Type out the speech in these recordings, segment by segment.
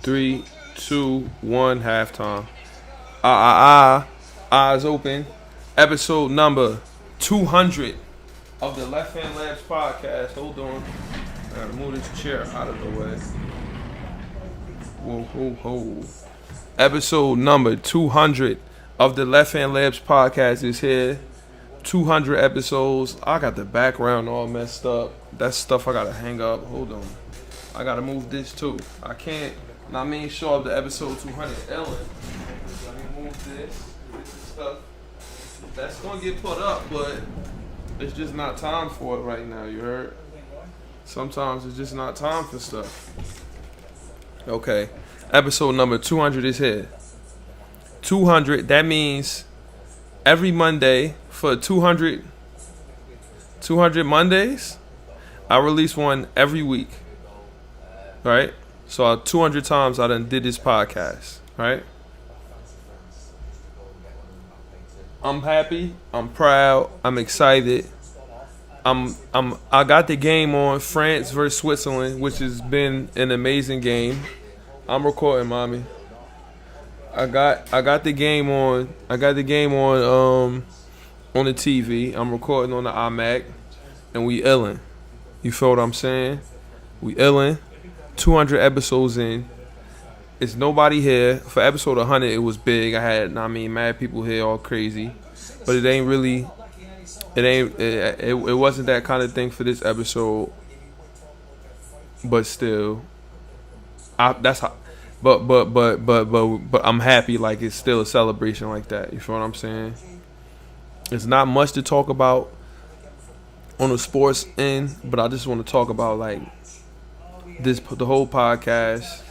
Three, two, one, halftime. Eyes open. Episode number 200 of the Left Hand Labs podcast. Hold on. I gotta move this chair out of the way. Whoa, ho, ho. Episode number 200 of the Left Hand Labs podcast is here. 200 episodes. I got the background all messed up. That's stuff I gotta hang up. Hold on. I gotta move this too. I can't. Show up the episode 200. Ellen. Let me move this. This is stuff that's gonna get put up, but it's just not time for it right now. You heard? Sometimes it's just not time for stuff. Okay. Episode number 200 is here. 200. That means every Monday for 200 Mondays, I release one every week. Right? So 200 times I done did this podcast. Right? I'm happy. I'm proud. I'm excited. I got the game on France versus Switzerland, which has been an amazing game. I'm recording, mommy. I got the game on. I got the game on the TV. I'm recording on the iMac, and we illin'. You feel what I'm saying? We illin'. 200 episodes in. It's nobody here. For episode 100, it was big. I had, mad people here, all crazy. But it ain't really. It wasn't that kind of thing for this episode. But still, that's how. But I'm happy. Like it's still a celebration like that. You feel what I'm saying? It's not much to talk about on the sports end, but I just want to talk about like the whole podcast,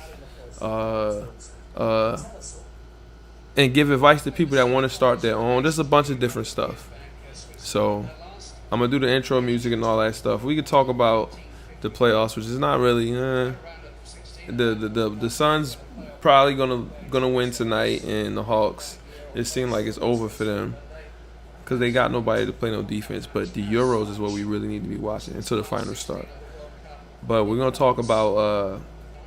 and give advice to people that want to start their own. There's a bunch of different stuff. So I'm gonna do the intro music and all that stuff. We could talk about the playoffs, which is not really. The Suns probably gonna win tonight, and the Hawks. It seemed like it's over for them because they got nobody to play no defense. But the Euros is what we really need to be watching until the finals start. But we're gonna talk about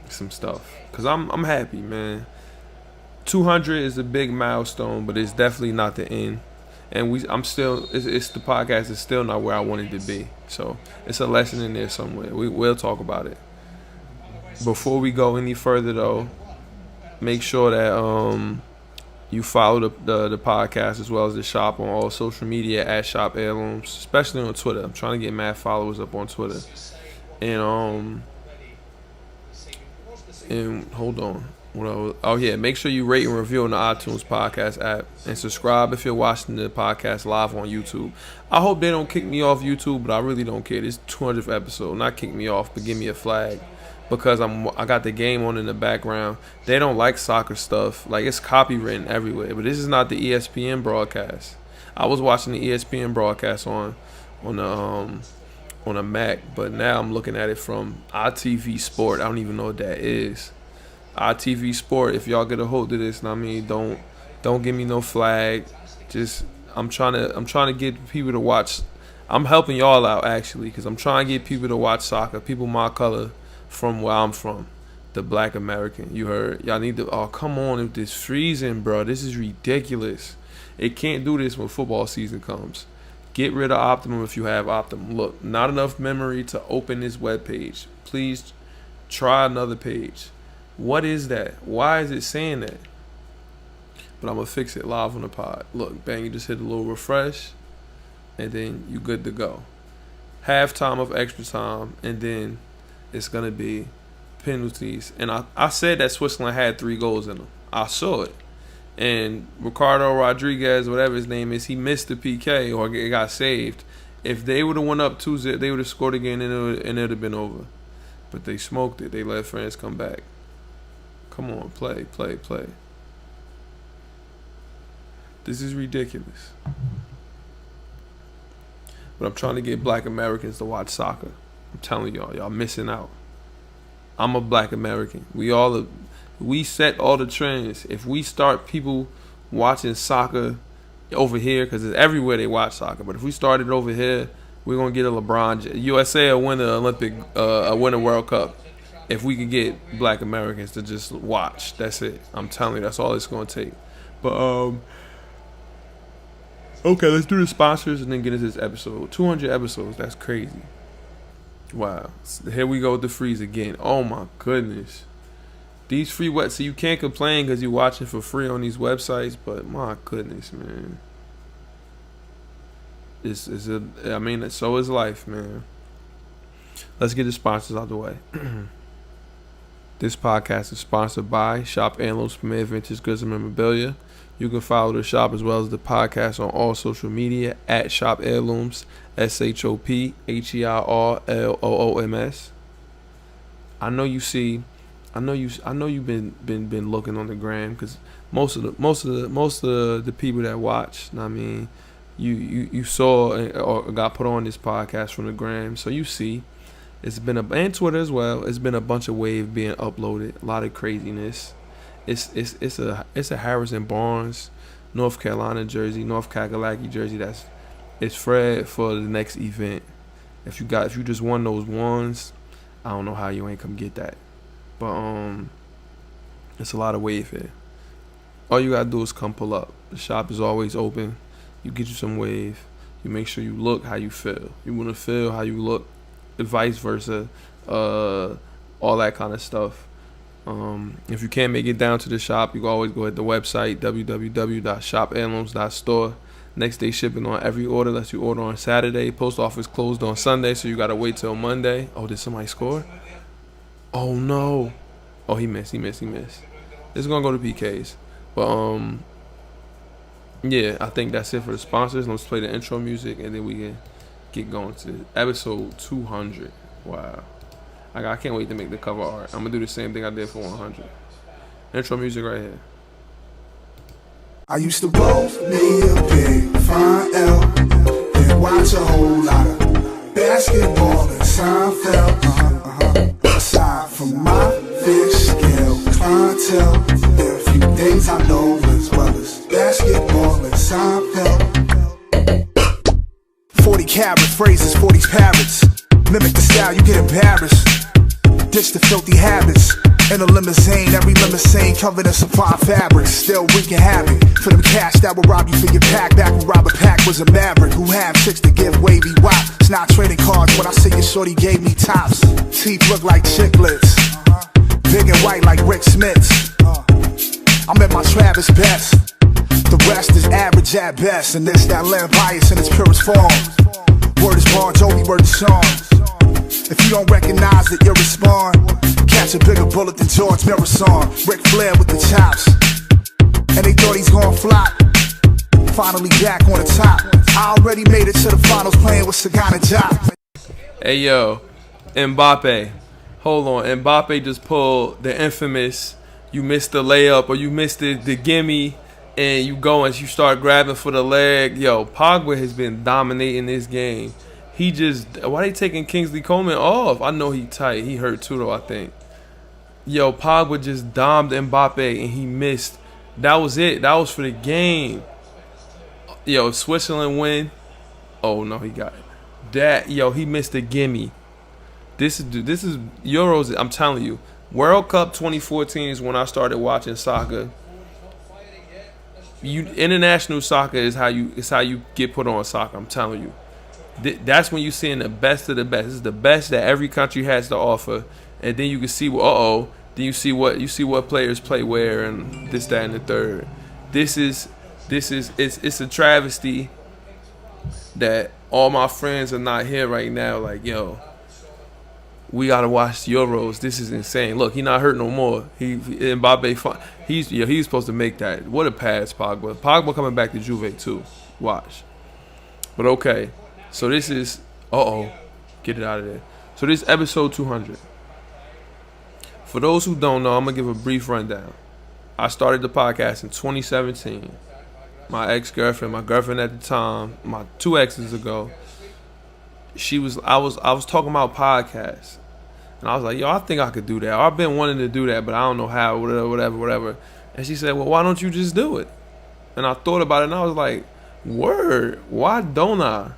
some stuff because I'm happy, man. 200 is a big milestone, but it's definitely not the end. And it's the podcast is still not where I want it to be. So it's a lesson in there somewhere. We'll talk about it. Before we go any further, though, make sure that you follow the podcast as well as the shop on all social media at Shop Heirlooms, especially on Twitter. I'm trying to get mad followers up on Twitter. And hold on. Make sure you rate and review on the iTunes podcast app and subscribe if you're watching the podcast live on YouTube. I hope they don't kick me off YouTube, but I really don't care. This 200th episode, not kick me off, but give me a flag. Because I got the game on in the background. They don't like soccer stuff. Like it's copywritten everywhere. But this is not the ESPN broadcast. I was watching the ESPN broadcast on a Mac, but now I'm looking at it from ITV Sport. I don't even know what that is. ITV Sport. If y'all get a hold of this, don't give me no flag. Just I'm trying to get people to watch. I'm helping y'all out actually because I'm trying to get people to watch soccer. People my color. From where I'm from, the Black American. You heard? Y'all need to. Oh, come on! If this freezing, bro, this is ridiculous. It can't do this when football season comes. Get rid of Optimum if you have Optimum. Look, not enough memory to open this web page. Please try another page. What is that? Why is it saying that? But I'm gonna fix it live on the pod. Look, bang! You just hit a little refresh, and then you good to go. Halftime of extra time, and then. It's going to be penalties. And I said that Switzerland had 3 goals in them. I saw it. And Ricardo Rodriguez, whatever his name is, he missed the PK or it got saved. If they would have went up 2-0, they would have scored again and it would have been over. But they smoked it. They let France come back. Come on, play. This is ridiculous. But I'm trying to get Black Americans to watch soccer. I'm telling y'all missing out. I'm a Black American. We set all the trends. If we start people watching soccer over here, because it's everywhere they watch soccer, but if we started over here, we're gonna get a LeBron. USA will win the Olympic, win a World Cup. if we could get Black Americans to just watch, that's it. I'm telling you, that's all it's gonna take. But okay, let's do the sponsors and then get into this episode. 200 episodes, that's crazy. Wow. Here we go with the freeze again. Oh my goodness. These free so you can't complain because you're watching for free on these websites, but my goodness, man. So is life, man. Let's get the sponsors out the way. This podcast is sponsored by Shop Heirlooms, Premier Vintage Goods and Memorabilia. You can follow the shop as well as the podcast on all social media at Shop Heirlooms, ShopHeirlooms. I know you've been looking on the gram because most of the people that watch, I mean, you saw or got put on this podcast from the gram, so you see. It's been and Twitter as well. It's been a bunch of wave being uploaded. A lot of craziness. It's a Harrison Barnes, North Carolina jersey, North Kakalaki jersey. It's Fred for the next event. If you just won those ones, I don't know how you ain't come get that. But it's a lot of wave here. All you gotta do is come pull up. The shop is always open. You get you some wave. You make sure you look how you feel. You wanna feel how you look. Vice versa, all that kind of stuff. If you can't make it down to the shop, you can always go at the website www.shopheirlooms.store. Next day shipping on every order that you order on Saturday. Post office closed on Sunday, so you gotta wait till Monday. Oh, did somebody score? Oh no! Oh, he missed. This is gonna go to PKs, but yeah, I think that's it for the sponsors. Let's play the intro music and then we can get going to episode 200. Wow. I can't wait to make the cover art. I'm going to do the same thing I did for 100. Intro music right here. I used to roll me a big fine L and watch a whole lot of basketball and Seinfeld. Aside from my fish scale clientele, there are a few things I know as well as basketball and Seinfeld. 40 carats, phrases, 40's parrots. Mimic the style, you get embarrassed. Ditch the filthy habits. In a limousine, every limousine covered in supply fabrics. Still wreaking havoc for them cash that will rob you for your pack. Back when Robert Pack was a maverick who had chicks to give wavy wop. It's not trading cards when I see your shorty gave me tops. Teeth look like chiclets, big and white like Rick Smith's. I'm at my Travis best. The rest is average at best, and this that land bias in its purest form. Word is Bon Jovi, word is Sean. If you don't recognize it, you'll respond. Catch a bigger bullet than George Marathon. Ric Flair with the chops, and they thought he's gonna flop. Finally back on the top. I already made it to the finals playing with Sagana Job. Hey yo, Mbappe. Hold on, Mbappe just pulled the infamous, you missed the layup or you missed the gimme. And you go and you start grabbing for the leg. Yo, Pogba has been dominating this game. Why they taking Kingsley Coleman off? I know he tight. He hurt too though, I think. Yo, Pogba just domed Mbappe and he missed. That was it. That was for the game. Yo, Switzerland win. Oh no, he got it. That yo, he missed the gimme. This is Euros. I'm telling you, World Cup 2014 is when I started watching soccer. International soccer is how you get put on soccer. I'm telling you, that's when you're seeing the best of the best. This is the best that every country has to offer, and then you can see then you see what players play where and this, that, and the third. It's a travesty that all my friends are not here right now. Like yo, we gotta watch the Euros. This is insane. Look, he not hurt no more. Mbappe, he's supposed to make that. What a pass, Pogba. Pogba coming back to Juve too. Watch. But okay, so this is get it out of there. So this is episode 200. For those who don't know, I'm gonna give a brief rundown. I started the podcast in 2017. My girlfriend at the time, my 2 exes ago. I was talking about podcasts. And I was like, yo, I think I could do that. I've been wanting to do that, but I don't know how, whatever. And she said, well, why don't you just do it? And I thought about it, and I was like, word, why don't I?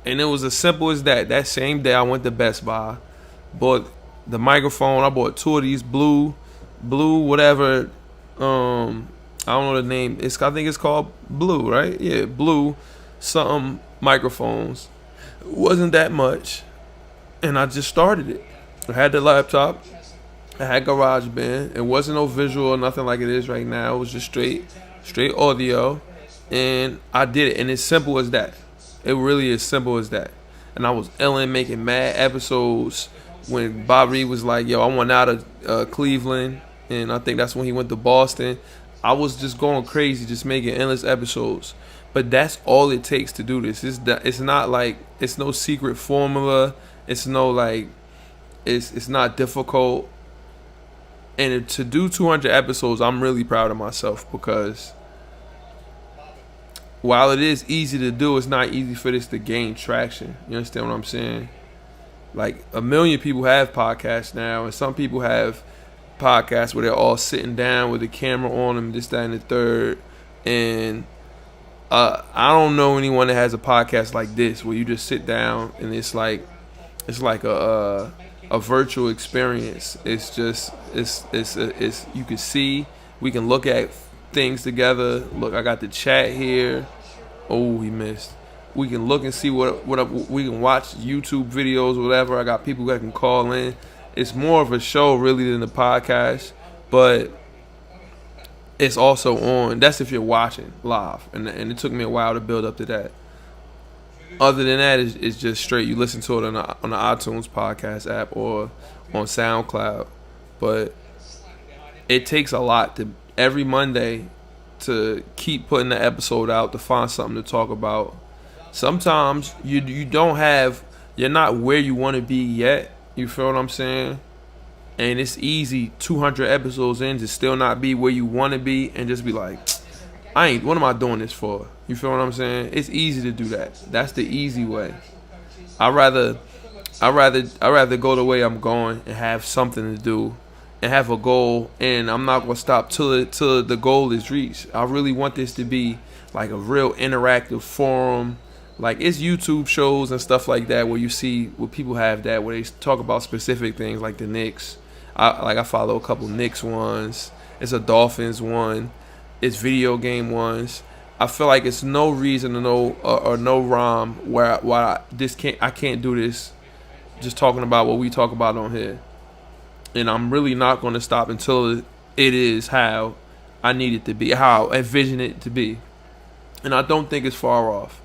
And it was as simple as that. That same day, I went to Best Buy, bought the microphone. I bought 2 of these blue whatever. I don't know the name. I think it's called Blue, right? Yeah, Blue something microphones. It wasn't that much, and I just started it. I had the laptop. I had GarageBand. It wasn't no visual or nothing like it is right now. It was just straight audio, and I did it. And it's simple as that. It really is simple as that. And I was making mad episodes when Bob Reed was like, "Yo, I want out of Cleveland," and I think that's when he went to Boston. I was just going crazy, just making endless episodes. But that's all it takes to do this. It's not like it's no secret formula. It's no like it's not difficult. And to do 200 episodes, I'm really proud of myself because while it is easy to do, it's not easy for this to gain traction. You understand what I'm saying? Like 1 million people have podcasts now, and some people have podcasts where they're all sitting down with a camera on them, this, that, and the third. And I don't know anyone that has a podcast like this where you just sit down and it's like a virtual experience. It's just it's you can see, we can look at things together. Look, I got the chat here. Oh, he missed. We can look and see what we can watch YouTube videos or whatever. I got people that can call in. It's more of a show really than a podcast, but it's also on. That's if you're watching live, and it took me a while to build up to that. Other than that, it's just straight. You listen to it on the iTunes podcast app or on Soundcloud. But it takes a lot to every Monday to keep putting the episode out, to find something to talk about. Sometimes you're not where you want to be yet. You feel what I'm saying? And it's easy 200 episodes in to still not be where you want to be and just be like, what am I doing this for? You feel what I'm saying? It's easy to do that. That's the easy way. I'd rather go the way I'm going and have something to do and have a goal, and I'm not gonna stop till the goal is reached. I really want this to be like a real interactive forum. Like, it's YouTube shows and stuff like that where you see where people have that, where they talk about specific things like the Knicks. I follow a couple Knicks ones. It's a Dolphins one. It's video game ones. I feel like it's no reason to know or no rhyme why I can't do this just talking about what we talk about on here. And I'm really not going to stop until it is how I need it to be, how I envision it to be. And I don't think it's far off.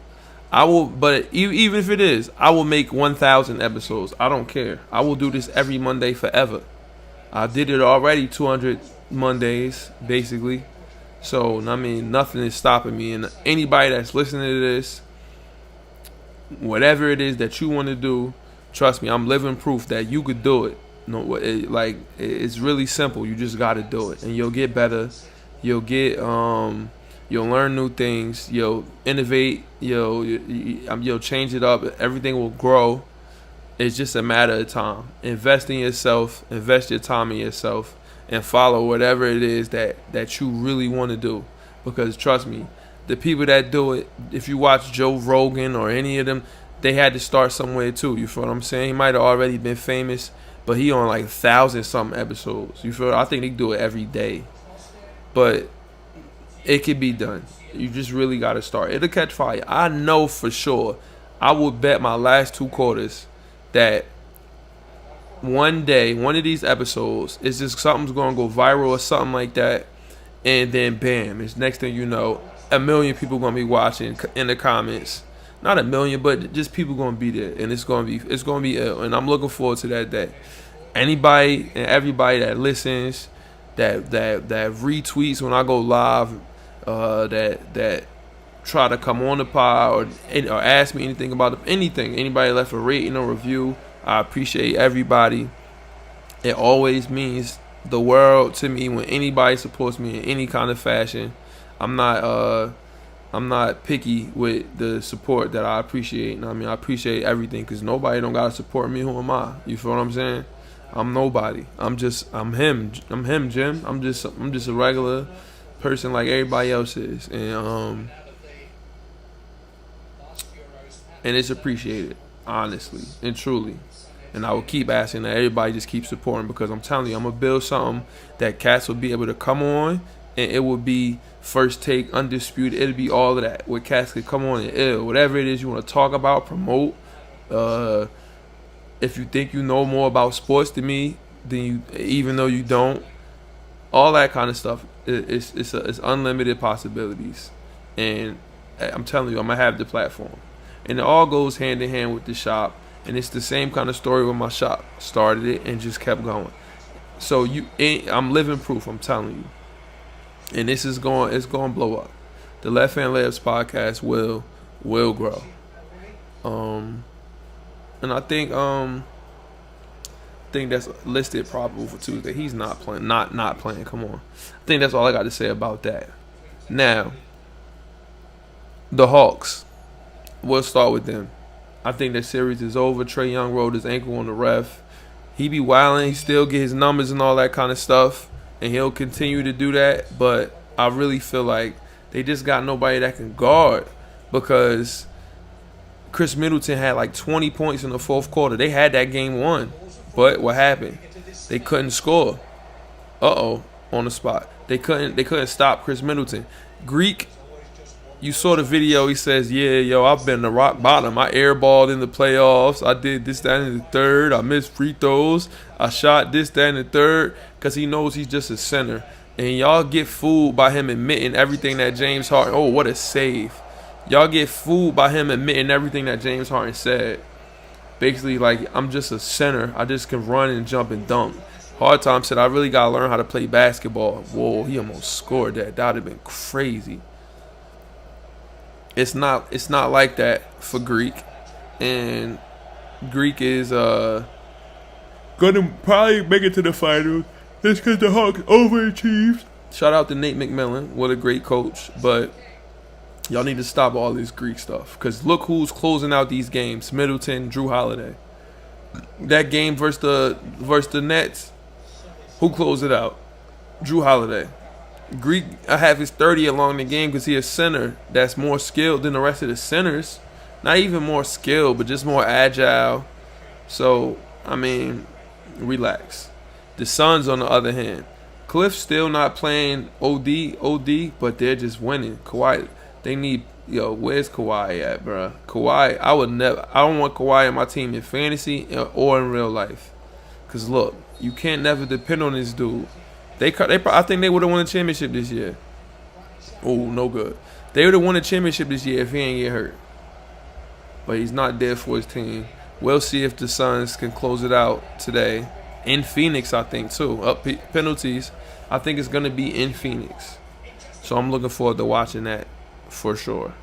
But even if it is, I will make 1,000 episodes. I don't care. I will do this every Monday forever. I did it already 200 Mondays, basically. So, I mean, nothing is stopping me. And anybody that's listening to this, whatever it is that you want to do, trust me, I'm living proof that you could do it. No, it's really simple. You just got to do it, and you'll get better. You'll learn new things. You'll innovate. You'll change it up. Everything will grow. It's just a matter of time. Invest in yourself. Invest your time in yourself, and follow whatever it is that you really want to do. Because trust me, the people that do it, if you watch Joe Rogan or any of them, they had to start somewhere too. You feel what I'm saying? He might have already been famous, but he on like 1,000-something episodes. You feel? I think they do it every day. But it can be done. You just really got to start. It'll catch fire. I know for sure. I would bet my last 2 quarters that one day, one of these episodes, is just something's going to go viral or something like that. And then bam, it's next thing you know, 1 million people going to be watching in the comments. Not 1 million, but just people going to be there. And it's going to be ill. And I'm looking forward to that day. Anybody and everybody that listens, that retweets when I go live, that try to come on the pod or ask me anything about anything. Anybody left a rating or review, I appreciate everybody. It always means the world to me when anybody supports me in any kind of fashion. I'm not picky with the support that I appreciate. I mean, I appreciate everything because nobody don't gotta support me. Who am I? You feel what I'm saying? I'm nobody. I'm him. I'm him, Jim. I'm just a regular person like everybody else is, and it's appreciated, honestly and truly. And I will keep asking that everybody just keep supporting, because I'm telling you, I'm going to build something that cats will be able to come on, and it will be first take, undisputed. It'll be all of that, where cats can come on and whatever it is you want to talk about, promote. If you think you know more about sports than me, then you, even though you don't, all that kind of stuff, it's unlimited possibilities. And I'm telling you, I'm going to have the platform. And it all goes hand in hand with the shop. And it's the same kind of story with my shop. Started it and just kept going. So I'm living proof, I'm telling you. And it's going to blow up. The Left Hand Layups podcast will grow. And I think that's listed probable for Tuesday. He's not playing. Not playing. Come on. I think that's all I got to say about that. Now, the Hawks. We'll start with them. I think that series is over. Trae Young rolled his ankle on the ref. He be wilding. He still get his numbers and all that kind of stuff. And he'll continue to do that. But I really feel like they just got nobody that can guard. Because Chris Middleton had like 20 points in the fourth quarter. They had that game won. But what happened? They couldn't score. On the spot. They couldn't stop Chris Middleton. Greek, you saw the video. He says, I've been to rock bottom. I airballed in the playoffs. I did this, that, and the third. I missed free throws. I shot this, that, and the third. Because he knows he's just a center. And y'all get fooled by him admitting everything that James Harden. Oh, what a save. Y'all get fooled by him admitting everything that James Harden said. Basically, like, I'm just a center. I just can run and jump and dunk. Hard Time said, I really got to learn how to play basketball. Whoa, he almost scored that. That would have been crazy. It's not like that for Greek. And Greek is going to probably make it to the finals. Just because the Hawks overachieved. Shout out to Nate McMillan. What a great coach. But y'all need to stop all this Greek stuff. Because look who's closing out these games. Middleton, Drew Holiday. That game versus the Nets, who closed it out? Drew Holiday. Greek, I have his 30 along the game because he's a center that's more skilled than the rest of the centers. Not even more skilled, but just more agile. So, I mean, relax. The Suns, on the other hand, Cliff's still not playing OD, but they're just winning. Kawhi, they need, where's Kawhi at, bro? Kawhi, I don't want Kawhi on my team in fantasy or in real life. Because, look, you can't never depend on this dude. I think they would have won the championship this year. Oh, no good. They would have won the championship this year if he ain't get hurt. But he's not there for his team. We'll see if the Suns can close it out today. In Phoenix, I think, too. Up penalties. I think it's going to be in Phoenix. So I'm looking forward to watching that for sure.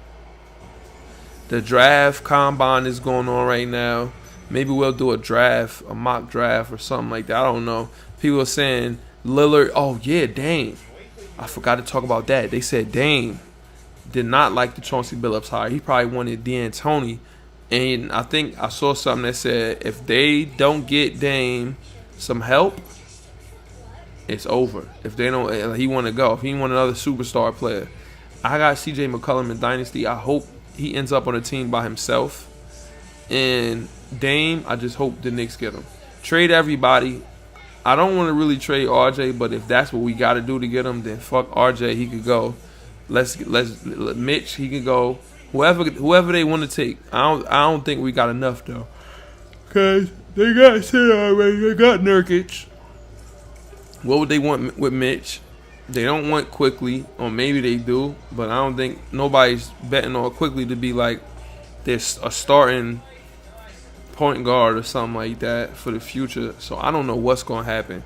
The draft combine is going on right now. Maybe we'll do a mock draft or something like that. I don't know. People are saying Lillard. Oh, yeah, Dame. I forgot to talk about that. They said Dame did not like the Chauncey Billups hire. He probably wanted D'Antoni. And I think I saw something that said if they don't get Dame some help, it's over. If they don't, he want to go. If he want another superstar player. I got CJ McCollum in Dynasty. I hope he ends up on a team by himself. And Dame, I just hope the Knicks get him. Trade everybody. I don't want to really trade RJ, but if that's what we got to do to get him, then fuck RJ. He could go. Let's Mitch. He can go. Whoever they want to take. I don't think we got enough though, cause they got Sid already. They got Nurkic. What would they want with Mitch? They don't want Quickly, or maybe they do, but I don't think nobody's betting on Quickly to be like this a starting point guard or something like that for the future. So I don't know what's gonna happen.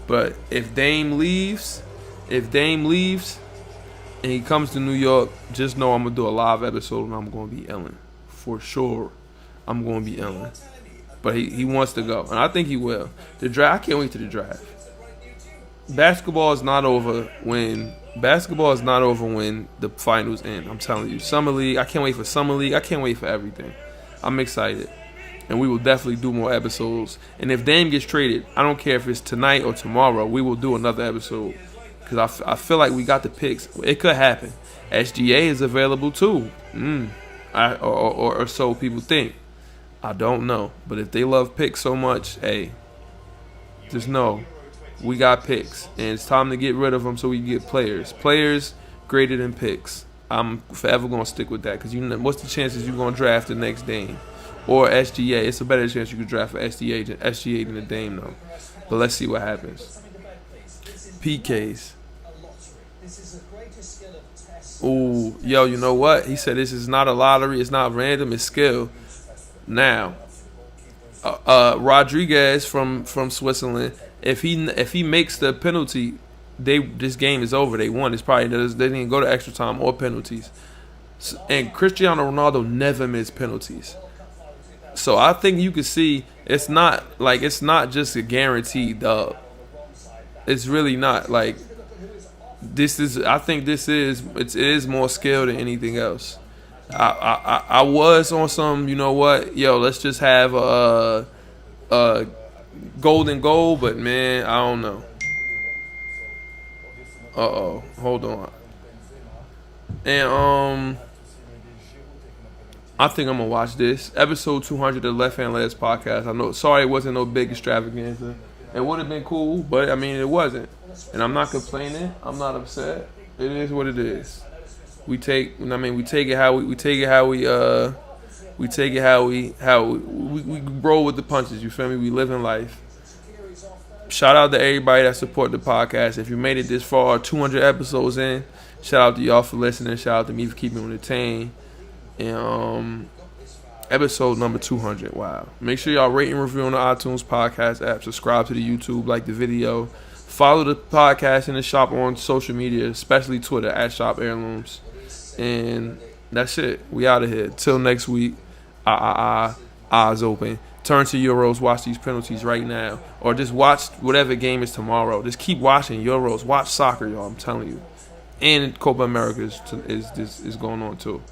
But if Dame leaves, and he comes to New York, just know I'm gonna do a live episode and I'm gonna be Ellen. For sure. I'm gonna be Ellen. But he wants to go. And I think he will. The draft, I can't wait to the draft. Basketball is not over when the finals end. I'm telling you. Summer League, I can't wait for Summer League. I can't wait for everything. I'm excited. And we will definitely do more episodes. And if Dame gets traded, I don't care if it's tonight or tomorrow, we will do another episode. Because I feel like we got the picks. It could happen. SGA is available too. Or so people think. I don't know. But if they love picks so much, hey, just know we got picks. And it's time to get rid of them so we can get players. Players greater than picks. I'm forever going to stick with that because what's the chances you're going to draft the next Dame? Or SGA. It's a better chance you could draft for SGA than the Dame, though. But let's see what happens. PKs. Ooh, yo, you know what? He said this is not a lottery. It's not random. It's skill. Now, Rodriguez from Switzerland, if he makes the penalty, this game is over. They won. It's probably they didn't go to extra time or penalties. And Cristiano Ronaldo never missed penalties. So I think you can see it's not just a guaranteed dub. It's really not like this is. I think it is more skill than anything else. I was on some, you know what, yo, let's just have a golden goal, but man, I don't know. Hold on. And I think I'm gonna watch this episode 200 of the Left Hand Last podcast. I know, sorry, it wasn't no big extravaganza. It would have been cool, but I mean, it wasn't. And I'm not complaining. I'm not upset. It is what it is. We take it how we roll with the punches. You feel me? We live in life. Shout out to everybody that support the podcast. If you made it this far, 200 episodes in, shout out to y'all for listening. Shout out to me for keeping me entertained. And episode number 200. Wow. Make sure y'all rate and review on the iTunes podcast app. Subscribe to the YouTube, like the video. Follow the podcast and the shop on social media, especially Twitter at Shop Heirlooms. And that's it. We out of here. Till next week. Eyes open. Turn to Euros. Watch these penalties right now. Or just watch whatever game is tomorrow. Just keep watching Euros. Watch soccer, y'all. I'm telling you. And Copa America is going on too.